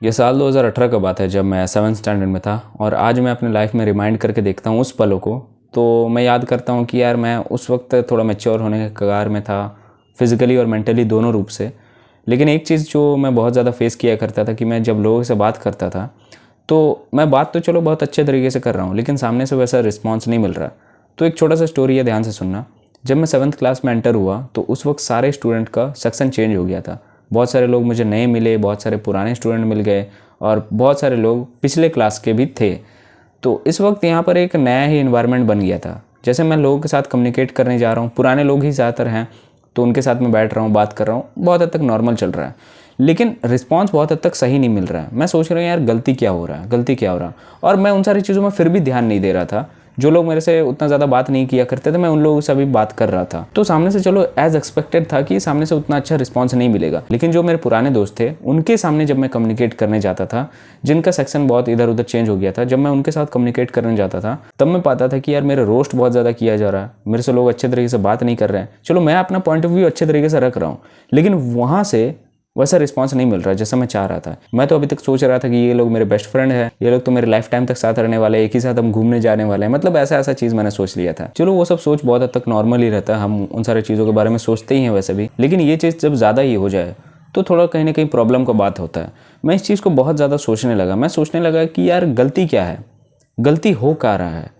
ये साल 2018 का बात है जब मैं 7th स्टैंडर्ड में था और आज मैं अपने लाइफ में रिमाइंड करके देखता हूँ उस पलों को। तो मैं याद करता हूँ कि यार मैं उस वक्त थोड़ा मैच्योर होने के कगार में था, फिज़िकली और मेंटली दोनों रूप से। लेकिन एक चीज़ जो मैं बहुत ज़्यादा फेस किया करता था कि मैं जब लोगों से बात करता था तो मैं बात तो चलो बहुत अच्छे तरीके से कर रहा हूँ, लेकिन सामने से वैसा रिस्पॉन्स नहीं मिल रहा। तो एक छोटा सा स्टोरी है, ध्यान से सुनना। जब मैं 7th क्लास में एंटर हुआ तो उस वक्त सारे स्टूडेंट का सेक्शन चेंज हो गया था। बहुत सारे लोग मुझे नए मिले, बहुत सारे पुराने स्टूडेंट मिल गए और बहुत सारे लोग पिछले क्लास के भी थे। तो इस वक्त यहाँ पर एक नया ही इन्वायरमेंट बन गया था। जैसे मैं लोगों के साथ कम्युनिकेट करने जा रहा हूँ, पुराने लोग ही ज़्यादातर हैं, तो उनके साथ मैं बैठ रहा हूँ, बात कर रहा हूँ, बहुत हद तक नॉर्मल चल रहा है। लेकिन रिस्पांस बहुत हद तक सही नहीं मिल रहा है। मैं सोच रहा हूँ यार गलती क्या हो रहा है, गलती क्या हो रहा है। और मैं उन सारी चीज़ों में फिर भी ध्यान नहीं दे रहा था। जो लोग मेरे से उतना ज़्यादा बात नहीं किया करते थे, मैं उन लोगों से भी बात कर रहा था। तो सामने से चलो एज एक्सपेक्टेड था कि सामने से उतना अच्छा रिस्पांस नहीं मिलेगा। लेकिन जो मेरे पुराने दोस्त थे उनके सामने जब मैं कम्युनिकेट करने जाता था, जिनका सेक्शन बहुत इधर उधर चेंज हो गया था, जब मैं उनके साथ कम्युनिकेट करने जाता था तब मैं पाता था कि यार मेरे रोस्ट बहुत ज़्यादा किया जा रहा है, मेरे से लोग अच्छे तरीके से बात नहीं कर रहे हैं। चलो मैं अपना पॉइंट ऑफ व्यू अच्छे तरीके से रख रहा हूँ, लेकिन वहाँ से वैसा रिस्पांस नहीं मिल रहा जैसा मैं चाह रहा था। मैं तो अभी तक सोच रहा था कि ये लोग मेरे बेस्ट फ्रेंड है, ये लोग तो मेरे लाइफ टाइम तक साथ रहने वाले हैं, एक ही साथ हम घूमने जाने वाले हैं, मतलब ऐसा ऐसा चीज़ मैंने सोच लिया था। चलो वो सब सोच बहुत हद तक नॉर्मल ही रहता है, हम उन सारी चीज़ों के बारे में सोचते ही हैं वैसे भी। लेकिन ये चीज़ जब ज़्यादा ही हो जाए तो थोड़ा कहीं ना कहीं प्रॉब्लम का बात होता है। मैं इस चीज़ को बहुत ज़्यादा सोचने लगा। मैं सोचने लगा कि यार गलती क्या है, गलती हो क्या रहा है।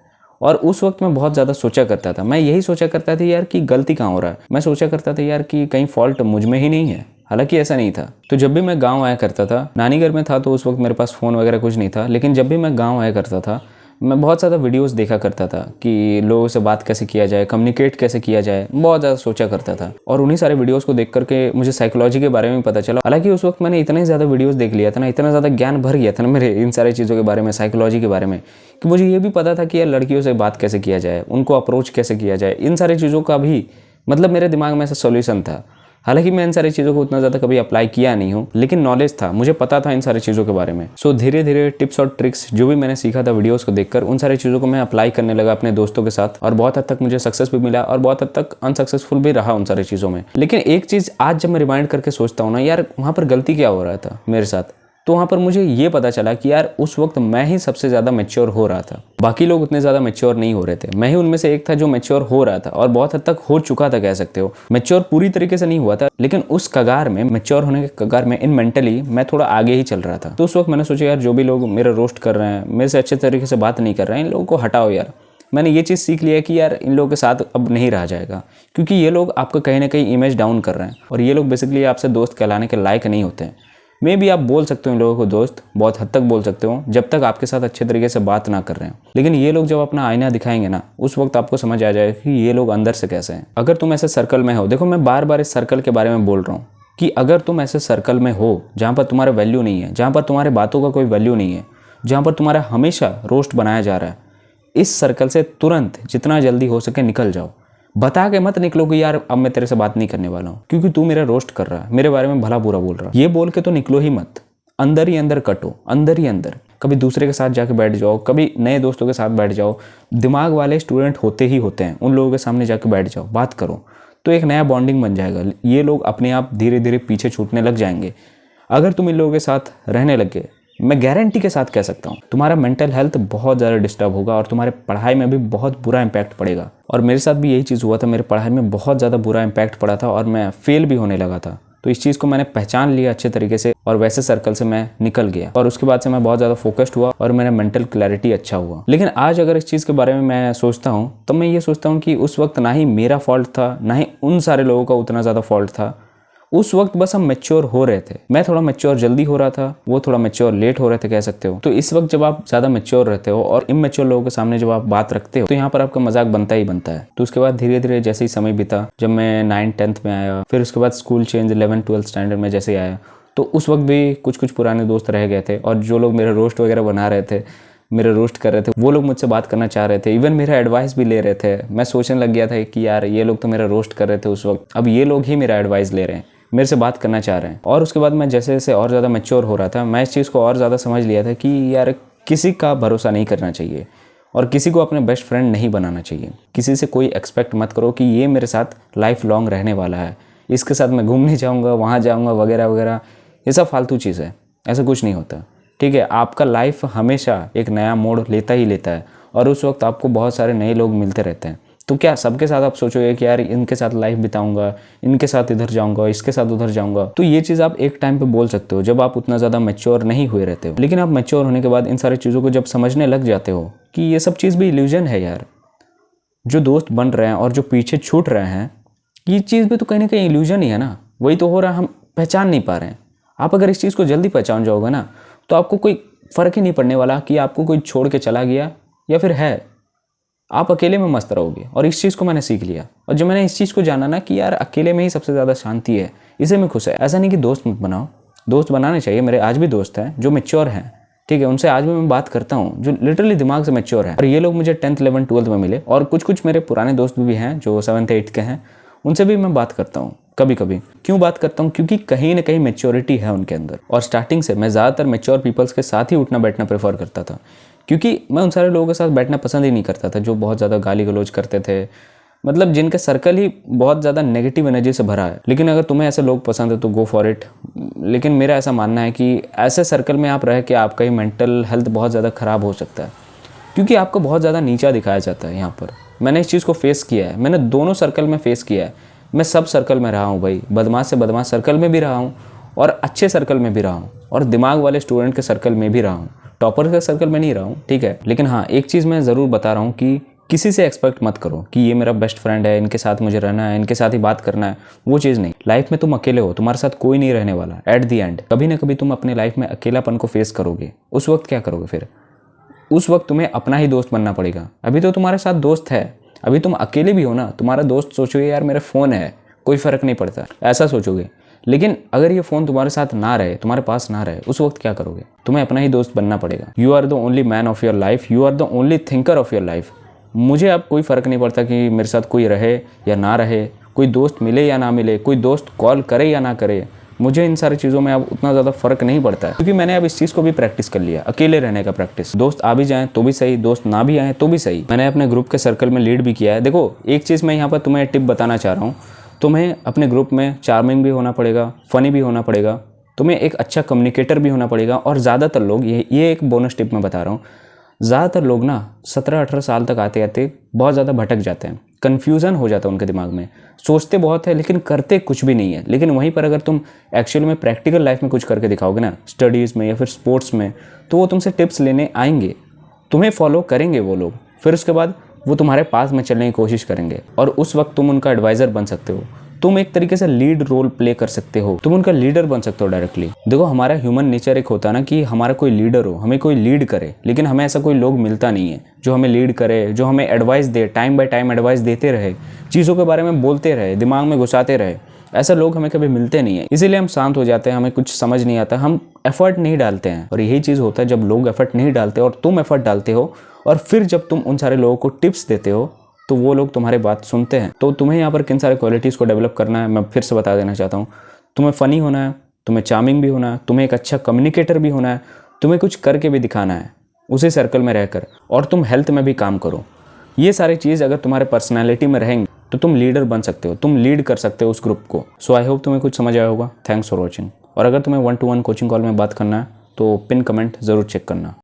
और उस वक्त मैं बहुत ज़्यादा सोचा करता था, मैं यही सोचा करता था यार कि गलती कहाँ हो रहा है। मैं सोचा करता था यार कि कहीं फॉल्ट मुझ में ही नहीं है, हालांकि ऐसा नहीं था। तो जब भी मैं गांव आया करता था, नानी घर में था तो उस वक्त मेरे पास फ़ोन वगैरह कुछ नहीं था, लेकिन जब भी मैं गांव आया करता था मैं बहुत ज़्यादा वीडियोस देखा करता था कि लोगों से बात कैसे किया जाए, कम्युनिकेट कैसे किया जाए, बहुत ज़्यादा सोचा करता था। और उन्हीं सारे वीडियोस को देख करके मुझे साइकोलॉजी के बारे में पता चला। हालांकि उस वक्त मैंने इतने ज़्यादा वीडियोस देख लिया था ना, इतना ज़्यादा ज्ञान भर गया था ना मेरे इन सारी चीज़ों के बारे में, साइकोलॉजी के बारे में, कि मुझे ये भी पता था कि यार लड़कियों से बात कैसे किया जाए, उनको अप्रोच कैसे किया जाए। इन सारी चीज़ों का भी मतलब मेरे दिमाग में ऐसा सोल्यूशन था। हालांकि मैं इन सारी चीज़ों को उतना ज़्यादा कभी अप्लाई किया नहीं हूँ, लेकिन नॉलेज था, मुझे पता था इन सारी चीज़ों के बारे में। सो धीरे धीरे टिप्स और ट्रिक्स जो भी मैंने सीखा था वीडियोस को देखकर, उन सारी चीज़ों को मैं अप्लाई करने लगा अपने दोस्तों के साथ। और बहुत हद तक मुझे सक्सेस भी मिला और बहुत हद तक अनसक्सेसफुल भी रहा उन सारी चीज़ों में। लेकिन एक चीज़ आज जब मैं रिमाइंड करके सोचता हूँ ना, यार वहाँ पर गलती क्या हो रहा था मेरे साथ, तो वहाँ पर मुझे ये पता चला कि यार उस वक्त मैं ही सबसे ज़्यादा मैच्योर हो रहा था। बाकी लोग उतने ज़्यादा मैच्योर नहीं हो रहे थे, मैं ही उनमें से एक था जो मैच्योर हो रहा था और बहुत हद तक हो चुका था, कह सकते हो। मैच्योर पूरी तरीके से नहीं हुआ था, लेकिन उस कगार में, मैच्योर होने के कगार में, इन मेंटली मैं थोड़ा आगे ही चल रहा था। तो उस वक्त मैंने सोचा यार जो भी लोग मेरा रोस्ट कर रहे हैं, मेरे से अच्छे तरीके से बात नहीं कर रहे हैं, इन लोगों को हटाओ यार। मैंने ये चीज़ सीख लिया कि यार इन लोगों के साथ अब नहीं रहा जाएगा, क्योंकि ये लोग आपका कहीं ना कहीं इमेज डाउन कर रहे हैं और ये लोग बेसिकली आपसे दोस्त कहलाने के लायक नहीं होते हैं। मे भी आप बोल सकते हो इन लोगों को दोस्त, बहुत हद तक बोल सकते हो, जब तक आपके साथ अच्छे तरीके से बात ना कर रहे हो। लेकिन ये लोग जब अपना आईना दिखाएंगे ना, उस वक्त आपको समझ आ जाएगा कि ये लोग अंदर से कैसे हैं। अगर तुम ऐसे सर्कल में हो, देखो मैं बार बार इस सर्कल के बारे में बोल रहा हूँ कि अगर तुम ऐसे सर्कल में हो जहाँ पर तुम्हारा वैल्यू नहीं है, जहाँ पर तुम्हारे बातों का कोई वैल्यू नहीं है, जहाँ पर तुम्हारा हमेशा रोस्ट बनाया जा रहा है, इस सर्कल से तुरंत जितना जल्दी हो सके निकल जाओ। बता के मत निकलो कि यार अब मैं तेरे से बात नहीं करने वाला हूँ क्योंकि तू मेरा रोस्ट कर रहा है, मेरे बारे में भला बुरा बोल रहा है। ये बोल के तो निकलो ही मत, अंदर ही अंदर कटो, अंदर ही अंदर। कभी दूसरे के साथ जाके बैठ जाओ, कभी नए दोस्तों के साथ बैठ जाओ, दिमाग वाले स्टूडेंट होते ही होते हैं, उन लोगों के सामने जाके बैठ जाओ, बात करो, तो एक नया बॉन्डिंग बन जाएगा। ये लोग अपने आप धीरे धीरे पीछे छूटने लग जाएंगे। अगर तुम इन लोगों के साथ रहने लग गए, मैं गारंटी के साथ कह सकता हूँ तुम्हारा मेंटल हेल्थ बहुत ज़्यादा डिस्टर्ब होगा और तुम्हारे पढ़ाई में भी बहुत बुरा इंपैक्ट पड़ेगा। और मेरे साथ भी यही चीज़ हुआ था, मेरे पढ़ाई में बहुत ज़्यादा बुरा इंपैक्ट पड़ा था और मैं फेल भी होने लगा था। तो इस चीज़ को मैंने पहचान लिया अच्छे तरीके से और वैसे सर्कल से मैं निकल गया और उसके बाद से मैं बहुत ज़्यादा फोकस्ड हुआ और मेरा मेंटल क्लैरिटी अच्छा हुआ। लेकिन आज अगर इस चीज़ के बारे में मैं सोचता हूँ तो मैं ये सोचता हूँ कि उस वक्त ना ही मेरा फॉल्ट था, ना ही उन सारे लोगों का उतना ज़्यादा फॉल्ट था। उस वक्त बस हम मैच्योर हो रहे थे। मैं थोड़ा मैच्योर जल्दी हो रहा था, वो थोड़ा मैच्योर लेट हो रहे थे, कह सकते हो। तो इस वक्त जब आप ज़्यादा मैच्योर रहते हो और इमैच्योर लोगों के सामने जब आप बात रखते हो तो यहाँ पर आपका मजाक बनता ही बनता है। तो उसके बाद धीरे धीरे जैसे ही समय बीता, जब मैं 9th-10th में आया, फिर उसके बाद स्कूल चेंज 11th-12th स्टैंडर्ड में जैसे आया, तो उस वक्त भी कुछ कुछ पुराने दोस्त रह गए थे और जो लोग मेरे रोस्ट वगैरह बना रहे थे, मेरे रोस्ट कर रहे थे, वो लोग मुझसे बात करना चाह रहे थे, इवन मेरा एडवाइस भी ले रहे थे। मैं सोचने लग गया था कि यार ये लोग तो मेरा रोस्ट कर रहे थे उस वक्त, अब ये लोग ही मेरा एडवाइस ले रहे हैं, मेरे से बात करना चाह रहे हैं। और उसके बाद मैं जैसे जैसे और ज़्यादा मैच्योर हो रहा था, मैं इस चीज़ को और ज़्यादा समझ लिया था कि यार किसी का भरोसा नहीं करना चाहिए और किसी को अपने बेस्ट फ्रेंड नहीं बनाना चाहिए। किसी से कोई एक्सपेक्ट मत करो कि ये मेरे साथ लाइफ लॉन्ग रहने वाला है, इसके साथ मैं घूमने जाऊँगा, वहाँ जाऊँगा, वगैरह वगैरह, ये सब फालतू चीज़ है। ऐसा कुछ नहीं होता। ठीक है, आपका लाइफ हमेशा एक नया मोड़ लेता ही लेता है और उस वक्त आपको बहुत सारे नए लोग मिलते रहते हैं। तो क्या सबके साथ आप सोचोगे कि यार इनके साथ लाइफ बिताऊंगा, इनके साथ इधर जाऊंगा, इसके साथ उधर जाऊंगा? तो ये चीज़ आप एक टाइम पे बोल सकते हो जब आप उतना ज़्यादा मैच्योर नहीं हुए रहते हो। लेकिन आप मैच्योर होने के बाद इन सारी चीज़ों को जब समझने लग जाते हो कि ये सब चीज़ भी इल्यूजन है यार, जो दोस्त बन रहे हैं और जो पीछे छूट रहे हैं, ये चीज़ भी तो कहीं ना कहीं इल्यूजन ही है ना। वही तो हो रहा है, हम पहचान नहीं पा रहे हैं। आप अगर इस चीज़ को जल्दी पहचान जाओगे ना, तो आपको कोई फ़र्क ही नहीं पड़ने वाला कि आपको कोई छोड़ के चला गया या फिर है। आप अकेले में मस्त रहोगे। और इस चीज़ को मैंने सीख लिया। और जब मैंने इस चीज़ को जाना ना कि यार अकेले में ही सबसे ज़्यादा शांति है, इसे में खुश है। ऐसा नहीं कि दोस्त मत बनाओ, दोस्त बनाने चाहिए। मेरे आज भी दोस्त हैं जो मैच्योर हैं, ठीक है, उनसे आज भी मैं बात करता हूँ, जो लिटरली दिमाग से मैच्योर है। और ये लोग मुझे 10th 11th 12th में मिले। और कुछ मेरे पुराने दोस्त भी हैं जो 7th 8th के हैं, उनसे भी मैं बात करता हूँ कभी कभी। क्यों बात करता हूँ? क्योंकि कहीं ना कहीं मैच्योरिटी है उनके अंदर। और स्टार्टिंग से मैं ज़्यादातर मैच्योर पीपल्स के साथ ही उठना बैठना प्रेफर करता था, क्योंकि मैं उन सारे लोगों के साथ बैठना पसंद ही नहीं करता था जो बहुत ज़्यादा गाली गलौज करते थे, मतलब जिनका सर्कल ही बहुत ज़्यादा नेगेटिव एनर्जी से भरा है। लेकिन अगर तुम्हें ऐसे लोग पसंद है तो गो फॉर इट। लेकिन मेरा ऐसा मानना है कि ऐसे सर्कल में आप रह के आपका ही मेंटल हेल्थ बहुत ज़्यादा ख़राब हो सकता है, क्योंकि आपको बहुत ज़्यादा नीचा दिखाया जाता है यहाँ पर। मैंने इस चीज़ को फेस किया है, मैंने दोनों सर्कल में फेस किया है। मैं सब सर्कल में रहा हूँ भाई, बदमाश से बदमाश सर्कल में भी रहा हूँ और अच्छे सर्कल में भी रहा हूँ और दिमाग वाले स्टूडेंट के सर्कल में भी रहा हूँ। टॉपर के सर्कल में नहीं रहा हूँ, ठीक है। लेकिन हाँ, एक चीज़ मैं ज़रूर बता रहा हूँ कि किसी से एक्सपेक्ट मत करो कि ये मेरा बेस्ट फ्रेंड है, इनके साथ मुझे रहना है, इनके साथ ही बात करना है। वो चीज़ नहीं। लाइफ में तुम अकेले हो, तुम्हारे साथ कोई नहीं रहने वाला। एट दी एंड कभी ना कभी तुम अपने लाइफ में अकेलापन को फेस करोगे। उस वक्त क्या करोगे फिर? उस वक्त तुम्हें अपना ही दोस्त बनना पड़ेगा। अभी तो तुम्हारे साथ दोस्त है, अभी तुम अकेले भी हो ना, तुम्हारा दोस्त सोचोगे यार मेरा फ़ोन है, कोई फ़र्क नहीं पड़ता, ऐसा सोचोगे। लेकिन अगर ये फ़ोन तुम्हारे साथ ना रहे, तुम्हारे पास ना रहे, उस वक्त क्या करोगे? तुम्हें अपना ही दोस्त बनना पड़ेगा। You are the only man of your life, you are the only thinker of your life. मुझे अब कोई फ़र्क नहीं पड़ता कि मेरे साथ कोई रहे या ना रहे, कोई दोस्त मिले या ना मिले, कोई दोस्त कॉल करे या ना करे। मुझे इन सारी चीज़ों में अब उतना ज़्यादा फ़र्क नहीं पड़ता है, क्योंकि मैंने अब इस चीज़ को भी प्रैक्टिस कर लिया, अकेले रहने का प्रैक्टिस। दोस्त आ भी जाएँ तो भी सही, दोस्त ना भी आएँ तो भी सही। मैंने अपने ग्रुप के सर्कल में लीड भी किया है। देखो, एक चीज़ मैं यहाँ पर तुम्हें टिप बताना चाह रहा हूँ। तुम्हें अपने ग्रुप में चार्मिंग भी होना पड़ेगा, फ़नी भी होना पड़ेगा, तुम्हें एक अच्छा कम्युनिकेटर भी होना पड़ेगा। और ज़्यादातर लोग, ये एक बोनस टिप मैं बता रहा हूँ, ज़्यादातर लोग ना 17-18 साल तक आते आते बहुत ज़्यादा भटक जाते हैं, कन्फ्यूज़न हो जाता है उनके दिमाग में। सोचते बहुत है लेकिन करते कुछ भी नहीं है। लेकिन वहीं पर अगर तुम एक्चुअल में प्रैक्टिकल लाइफ में कुछ करके दिखाओगे ना, स्टडीज़ में या फिर स्पोर्ट्स में, तो वो तुमसे टिप्स लेने आएंगे, तुम्हें फॉलो करेंगे वो लोग। फिर उसके बाद वो तुम्हारे पास में चलने की कोशिश करेंगे और उस वक्त तुम उनका एडवाइज़र बन सकते हो। तुम एक तरीके से लीड रोल प्ले कर सकते हो, तुम उनका लीडर बन सकते हो डायरेक्टली। देखो, हमारा ह्यूमन नेचर एक होता है ना कि हमारा कोई लीडर हो, हमें कोई लीड करे। लेकिन हमें ऐसा कोई लोग मिलता नहीं है जो हमें लीड करे, जो हमें advice they, time by time advice देते रहे, चीज़ों के बारे में बोलते रहे, दिमाग में घुसाते रहे। ऐसे लोग हमें कभी मिलते नहीं है, इसीलिए हम शांत हो जाते हैं, हमें कुछ समझ नहीं आता, हम एफर्ट नहीं डालते हैं। और यही चीज़ होता है जब लोग एफर्ट नहीं डालते और तुम एफर्ट डालते हो, और फिर जब तुम उन सारे लोगों को टिप्स देते हो तो वो लोग तुम्हारी बात सुनते हैं। तो तुम्हें यहाँ पर किन सारे क्वालिटीज़ को डेवलप करना है, मैं फिर से बता देना चाहता हूँ। तुम्हें फ़नी होना है, तुम्हें चार्मिंग भी होना है, तुम्हें एक अच्छा कम्युनिकेटर भी होना है, तुम्हें कुछ करके भी दिखाना है उसी सर्कल में रहकर, और तुम हेल्थ में भी काम करो। ये सारी चीज़ अगर तुम्हारे पर्सनैलिटी में रहेंगे तो तुम लीडर बन सकते हो, तुम लीड कर सकते हो उस ग्रुप को। सो आई होप तुम्हें कुछ समझ आया होगा। Thanks for watching. और अगर तुम्हें 1-to-1 कोचिंग कॉल में बात करना है तो पिन कमेंट ज़रूर चेक करना।